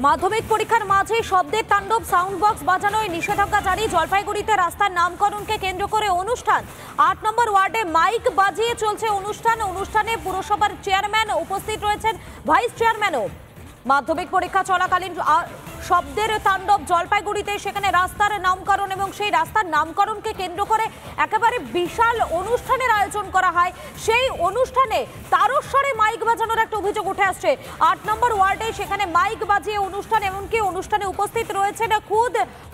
মাধ্যমিক পরীক্ষার মাঝে শব্দের তাণ্ডব, সাউন্ড বক্স বাজানোয় নিষেধাজ্ঞা জারি। জলপাইগুড়িতে রাস্তার নামকরণকে কেন্দ্র করে অনুষ্ঠান। ৮ নম্বর ওয়ার্ডে মাইক বাজিয়ে চলছে অনুষ্ঠানে পুরসভার চেয়ারম্যান উপস্থিত রয়েছেন, ভাইস চেয়ারম্যানও। মাধ্যমিক পরীক্ষা চলাকালীন শব্দের তাণ্ডব জলপাইগুড়িতে, সেখানে রাস্তার নামকরণ এবং সেই রাস্তার নামকরণকে কেন্দ্র করে একেবারে বিশাল অনুষ্ঠানের আয়োজন করা হয়। সেই অনুষ্ঠানে তারস্বরে মাইক বাজানোর একটা অভিযোগ উঠে আসছে ৮ নম্বর ওয়ার্ডে। সেখানে মাইক বাজিয়ে অনুষ্ঠান, এমনকি অনুষ্ঠানে উপস্থিত রয়েছেন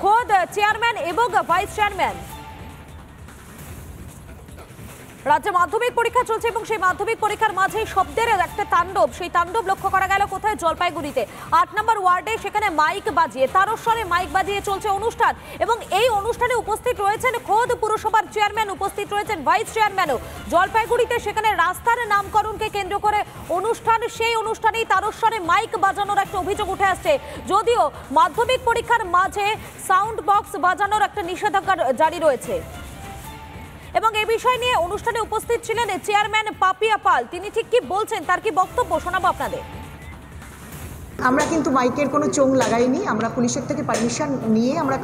খোদ চেয়ারম্যান এবং ভাইস চেয়ারম্যান। রাজ্যে মাধ্যমিক পরীক্ষা চলছে এবং সেই মাধ্যমিক পরীক্ষার মাঝে শব্দের একটা তাণ্ডব, সেই তাণ্ডব লক্ষ্য করা গেল কোথায়? জলপাইগুড়িতে ৮ নম্বর ওয়ার্ডে। সেখানে মাইক বাজিয়ে, তারস্বরে মাইক বাজিয়ে চলছে অনুষ্ঠান এবং এই অনুষ্ঠানে উপস্থিত রয়েছেন খোদ পুরসভার চেয়ারম্যান, উপস্থিত রয়েছেন ভাইস চেয়ারম্যানও। জলপাইগুড়িতে সেখানে রাস্তার নামকরণকে কেন্দ্র করে অনুষ্ঠান, সেই অনুষ্ঠানেই তারস্বরে মাইক বাজানোর একটা অভিযোগ উঠে আসছে। যদিও মাধ্যমিক পরীক্ষার মাঝে সাউন্ড বক্স বাজানোর একটা নিষেধাজ্ঞা জারি রয়েছে এবং এই বিষয় নিয়ে অনুষ্ঠানে উপস্থিত ছিলেন চেয়ারম্যান পাপিয়া পাল। তিনি ঠিক কি বলছেন, তার কি বক্তব্য শোনাবো আপনাদের। আমরা কিন্তু মাইকের কোনো চোং লাগাইনি, আমরা পুলিশের থেকে পারমিশন নিয়ে আমরা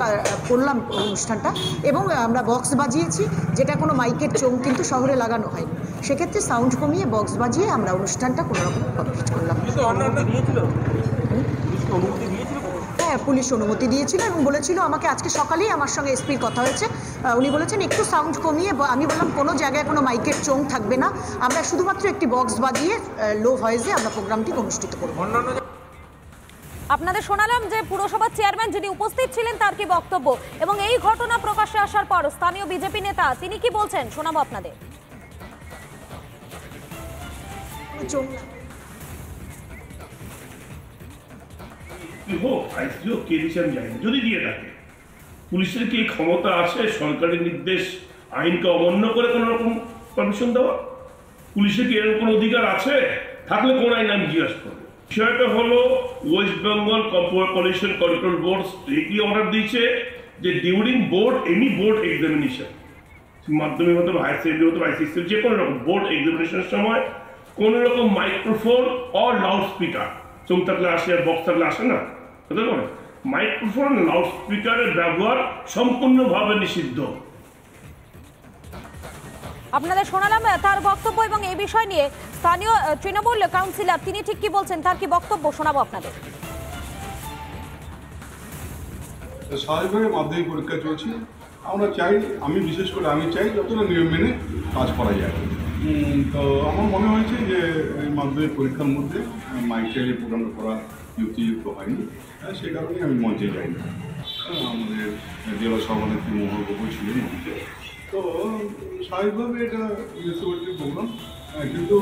করলাম অনুষ্ঠানটা এবং আমরা বক্স বাজিয়েছি, যেটা কোনো মাইকের চোং কিন্তু শহরে লাগানো হয়নি। সেক্ষেত্রে সাউন্ড কমিয়ে বক্স বাজিয়ে আমরা অনুষ্ঠানটা কোনোরকম কমপ্লিট করলাম। হ্যাঁ, পুলিশ অনুমতি দিয়েছিল এবং বলেছিল আমাকে, আজকে সকালেই আমার সঙ্গে এসপির কথা হয়েছে, উনি বলেছেন একটু সাউন্ড কমিয়ে। আমি বললাম কোনো জায়গায় কোনো মাইকের চোং থাকবে না, আমরা শুধুমাত্র একটি বক্স বাজিয়ে লো ভয়েসে আমরা প্রোগ্রামটি অনুষ্ঠিত করব। আপনাদের শোনালাম যে পুরসভার চেয়ারম্যান যিনি উপস্থিত ছিলেন তার কি বক্তব্য, এবং এই ঘটনা প্রকাশ্যে আসার পর স্থানীয় বিজেপি নেতা তিনি কি বলছেন শোনাবো আপনাদের। যদি দিয়ে থাকে, পুলিশের কি ক্ষমতা আছে সরকারি নির্দেশ আইনকে অমান্য করে কোন রকম পারমিশন দেওয়া? পুলিশের কি এরকম কোনো অধিকার আছে? থাকলে কোন আইন আমি জিজ্ঞাসা করবো। বিষয়টা হলো West Bengal pollution control board strictly order দিয়েছে যে ডিউরিং এনি বোর্ড এক্সামিনেশন, মাধ্যমিক হতো, হায়ার সেকেন্ডারি হতো, আইসিএসসি, যে কোনো রকম বোর্ড এক্সামিনেশনের সময় কোন রকম মাইক্রোফোন অর লাউড স্পিকার, চোখ থাকলে আসে আর বক্স থাকলে আসে না, বুঝতে পারেন? মাইক্রোফোন, লাউড স্পিকারের ব্যবহার সম্পূর্ণভাবে নিষিদ্ধ। আপনাদের শোনালাম তার বক্তব্য এবং এই বিষয় নিয়ে স্থানীয় তৃণমূল কাউন্সিলর তিনি ঠিক কি বলছেন, তার কি বক্তব্য শোনাবো আপনাদের। স্বাভাবিকভাবে মাধ্যমিক পরীক্ষা চলছে, আমরা চাই, আমি বিশেষ করে আমি চাই যতটা নিয়ম মেনে কাজ করা যায়। তো আমার মনে হয়েছে যে এই মাধ্যমিক পরীক্ষার মধ্যে মাইক চালিয়ে প্রোগ্রামটা করা যুক্তিযুক্ত হয়নি, সে কারণেই আমি মঞ্চে যাই না। আমাদের জেলা সভানেত্রী মোহর বাবু ছিলেন মঞ্চে, তো স্বাভাবিকভাবে এটা মিউনিসিপ্যালিটির প্রোগ্রাম, কিন্তু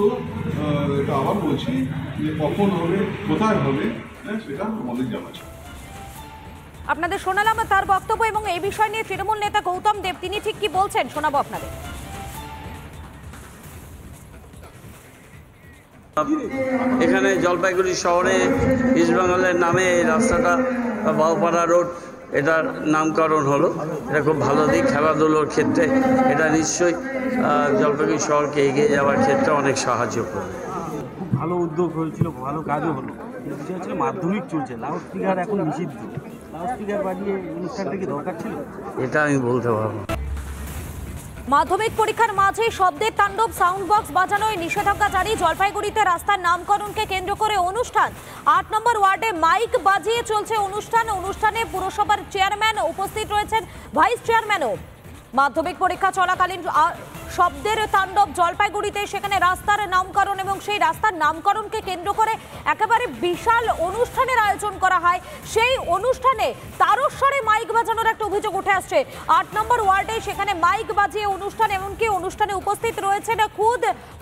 এটা আবার বলছি যে কখন হবে, কোথায় হবে, সেটা আমাদের জানা ছিল। আপনাদের শোনালাম তার বক্তব্য এবং এই বিষয় নিয়ে তৃণমূল নেতা গৌতম দেব তিনি ঠিক কি বলছেন শোনাবো আপনাদের। এখানে জলপাইগুড়ি শহরে ইস্টবেঙ্গলের নামে এই রাস্তাটা বাউপাড়া রোড, এটার নামকরণ হলো। এটা খুব ভালো দিক, খেলাধুলোর ক্ষেত্রে এটা নিশ্চয়ই জলপাইগুড়ি শহরকে এগিয়ে যাওয়ার ক্ষেত্রে অনেক সাহায্য করবে। খুব ভালো উদ্যোগ হয়েছিল, ভালো কাজও হলো। কিন্তু বিষয় হচ্ছে মাধ্যমিক চলছে, লাউড স্পিকার এখন নিষিদ্ধ। লাউড স্পিকার বাজিয়ে অনুষ্ঠানটা কি দরকার ছিল? এটা আমি বলতে পারবো। মাধ্যমিক পরীক্ষার মাঝে শব্দের তাণ্ডব, সাউন্ড বক্স বাজানোয় নিষেধাজ্ঞা জারি। জলপাইগুড়িতে রাস্তার নামকরণকে কেন্দ্র করে অনুষ্ঠান। ৮ নম্বর ওয়ার্ডে মাইক বাজিয়ে চলছে অনুষ্ঠানে পুরসভার চেয়ারম্যান উপস্থিত রয়েছেন, ভাইস চেয়ারম্যানও। মাধ্যমিক পরীক্ষা চলাকালীন শব্দের তাণ্ডব জলপাইগুড়িতে, সেখানে রাস্তার নামকরণ এবং সেই রাস্তার নামকরণকে কেন্দ্র করে একেবারে বিশাল অনুষ্ঠানের আয়োজন করা হয়। সেই অনুষ্ঠানে তারস্বরে মাইক বাজানোর একটা অভিযোগ উঠে আসছে ৮ নম্বর ওয়ার্ডে। সেখানে মাইক বাজিয়ে অনুষ্ঠান, এমনকি অনুষ্ঠানে উপস্থিত রয়েছেন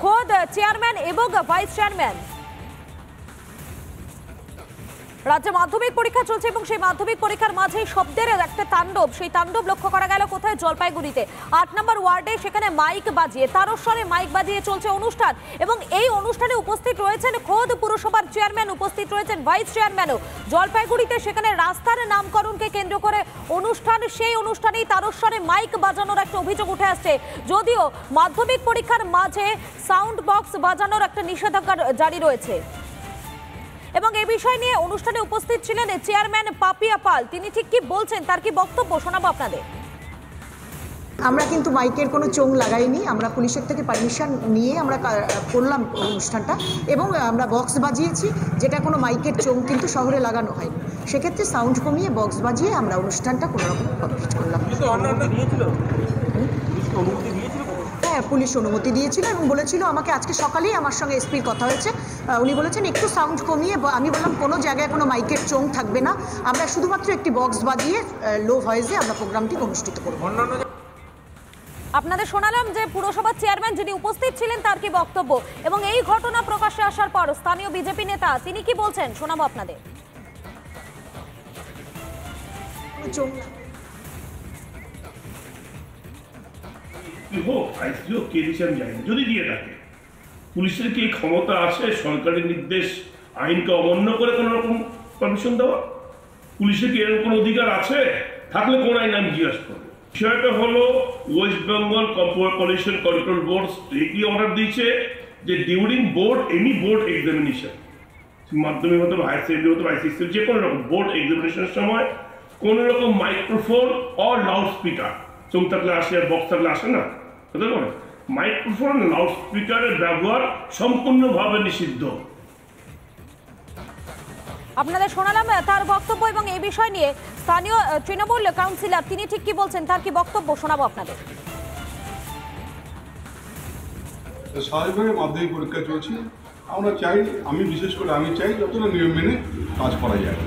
খোদ চেয়ারম্যান এবং ভাইস চেয়ারম্যান। রাজ্যে মাধ্যমিক পরীক্ষা চলছে এবং সেই মাধ্যমিক পরীক্ষার মাঝে শব্দের একটা তাণ্ডব, সেই তাণ্ডব লক্ষ্য করা গেল কোথায়? জলপাইগুড়িতে ৮ নম্বর ওয়ার্ডে। সেখানে মাইক বাজিয়ে, তারস্বরে মাইক বাজিয়ে চলছে অনুষ্ঠান এবং এই অনুষ্ঠানে উপস্থিত রয়েছেন খোদ পুরসভার চেয়ারম্যান, উপস্থিত রয়েছেন ভাইস চেয়ারম্যানও। জলপাইগুড়িতে সেখানে রাস্তার নামকরণকে কেন্দ্র করে অনুষ্ঠান, সেই অনুষ্ঠানেই তারস্বরে মাইক বাজানোর একটা অভিযোগ উঠে আসছে। যদিও মাধ্যমিক পরীক্ষার মাঝে সাউন্ড বক্স বাজানোর একটা নিষেধাজ্ঞা জারি রয়েছে এবং এই বিষয় নিয়ে অনুষ্ঠানে উপস্থিত ছিলেন চেয়ারম্যান পাপিয়া পাল। তিনি ঠিক কি বলছেন, তার কি বক্তব্য শোনাবো আপনাদের। আমরা কিন্তু মাইকের কোনো চোং লাগাইনি, আমরা পুলিশের থেকে পারমিশন নিয়ে আমরা করলাম অনুষ্ঠানটা এবং আমরা বক্স বাজিয়েছি, যেটা কোনো মাইকের চোং কিন্তু শহরে লাগানো হয়নি। সেক্ষেত্রে সাউন্ড কমিয়ে বক্স বাজিয়ে আমরা অনুষ্ঠানটা কোনোরকম কমপ্লিট করলাম। হ্যাঁ, পুলিশ অনুমতি দিয়েছিল এবং বলেছিল আমাকে আজকে সকালেই আমার সঙ্গে এসপির কথা হয়েছে, উনি বলেছেন একটু সাউন্ড কমিয়ে। আমি বললাম কোনো জায়গায় কোনো মাইকের চোং থাকবে না, আমরা শুধুমাত্র একটি বক্স বাজিয়ে লো ভয়েসে আমরা প্রোগ্রামটি অনুষ্ঠিত করব। আপনাদের শোনালাম যে পুরসভার চেয়ারম্যান যিনি উপস্থিত ছিলেন তার কি বক্তব্য, এবং এই ঘটনা প্রকাশ্যে আসার পর স্থানীয় বিজেপি নেতা তিনি কি বলছেন শোনাবো আপনাদের। কে দিচ্ছে আমি জানি না, যদি দিয়ে থাকে পুলিশের কি ক্ষমতা আছে সরকারের নির্দেশ আইনকে অমান্য করে কোনো রকম পারমিশন দেওয়া? পুলিশের কি এরকম কোনো অধিকার আছে? থাকলে কোন আইন আমি জিজ্ঞাসা করবো। বিষয়টা হলো West Bengal pollution control board strictly order দিয়েছে যে ডিউরিং এনি বোর্ড এক্সামিনেশন, মাধ্যমিক হতে বা হায়ার সেকেন্ডারি হতে বা আইসিএসসি যে কোনো রকম বোর্ড এক্সামিনেশনের সময় কোন রকম মাইক্রোফোন অর লাউড স্পিকার, চোখ থাকলে আসে আর বক্স থাকলে আসে না, বুঝতে পারে, মাইক্রোফোন লাউড স্পিকারের ব্যবহার সম্পূর্ণভাবে নিষিদ্ধ। আপনাদের শোনালাম তার বক্তব্য, এবং এই বিষয় নিয়ে স্থানীয় তৃণমূল কাউন্সিলর তিনি ঠিক কি বলছেন তার কি বক্তব্য শোনাবো আপনাদের। স্বাভাবিকভাবে মাধ্যমিক পরীক্ষা চলছে, আমরা চাই, বিশেষ করে আমি চাই যতটা নিয়ম মেনে কাজ করা যায়।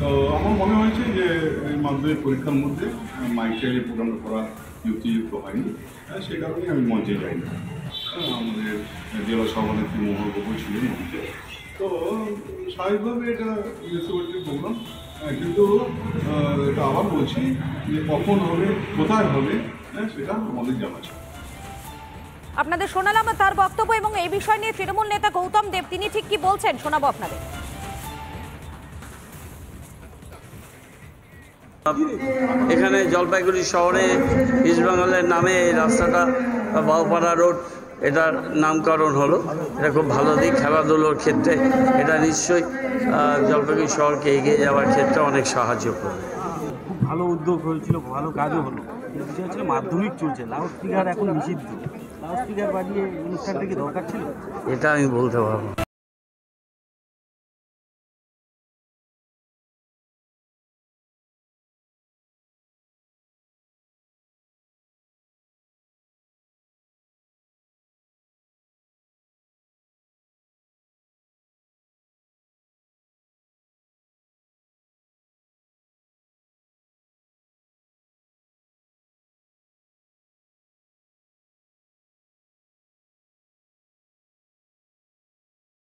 তো আমার মনে হয়েছে যে এই মাধ্যমিক পরীক্ষার মধ্যে মাইক চাইলে প্রোগ্রামটা করা যুক্তিযুক্ত হয়নি, সেই কারণেই আমি মঞ্চে যাই না। আমাদের জেলা সভানেত্রী মোহন গোকুল ছিলেন মঞ্চে, তো স্বাভাবিকভাবে এটা মিউনিসিপ্যালিটির প্রোগ্রাম, কিন্তু এটা আবার বলছি যে কখন হবে, কোথায় হবে, সেটা আমাদের জানা ছিল। আপনাদের শোনালাম তার বক্তব্য, এবং এই বিষয় নিয়ে তৃণমূল নেতা গৌতম দেব তিনি ঠিক কি বলছেন শোনাবো আপনাদের। এখানে জলপাইগুড়ি শহরে ইস্টবেঙ্গলের নামে এই রাস্তাটা বাউপাড়া রোড এটার নামকরণ হলো। এটা খুব ভালো দিক, খেলাধুলোর ক্ষেত্রে এটা নিশ্চয়ই জলপাইগুড়ি শহরকে এগিয়ে যাওয়ার ক্ষেত্রে অনেক সাহায্য করবে। খুব ভালো উদ্যোগ হয়েছিল, ভালো কাজও হলো। কিন্তু বিষয় হচ্ছে মাধ্যমিক চলছে, লাউড স্পিকার এখন নিষিদ্ধ। লাউড স্পিকার বাজিয়ে অনুষ্ঠানটা কি দরকার ছিল? এটা আমি বলতে পারবো।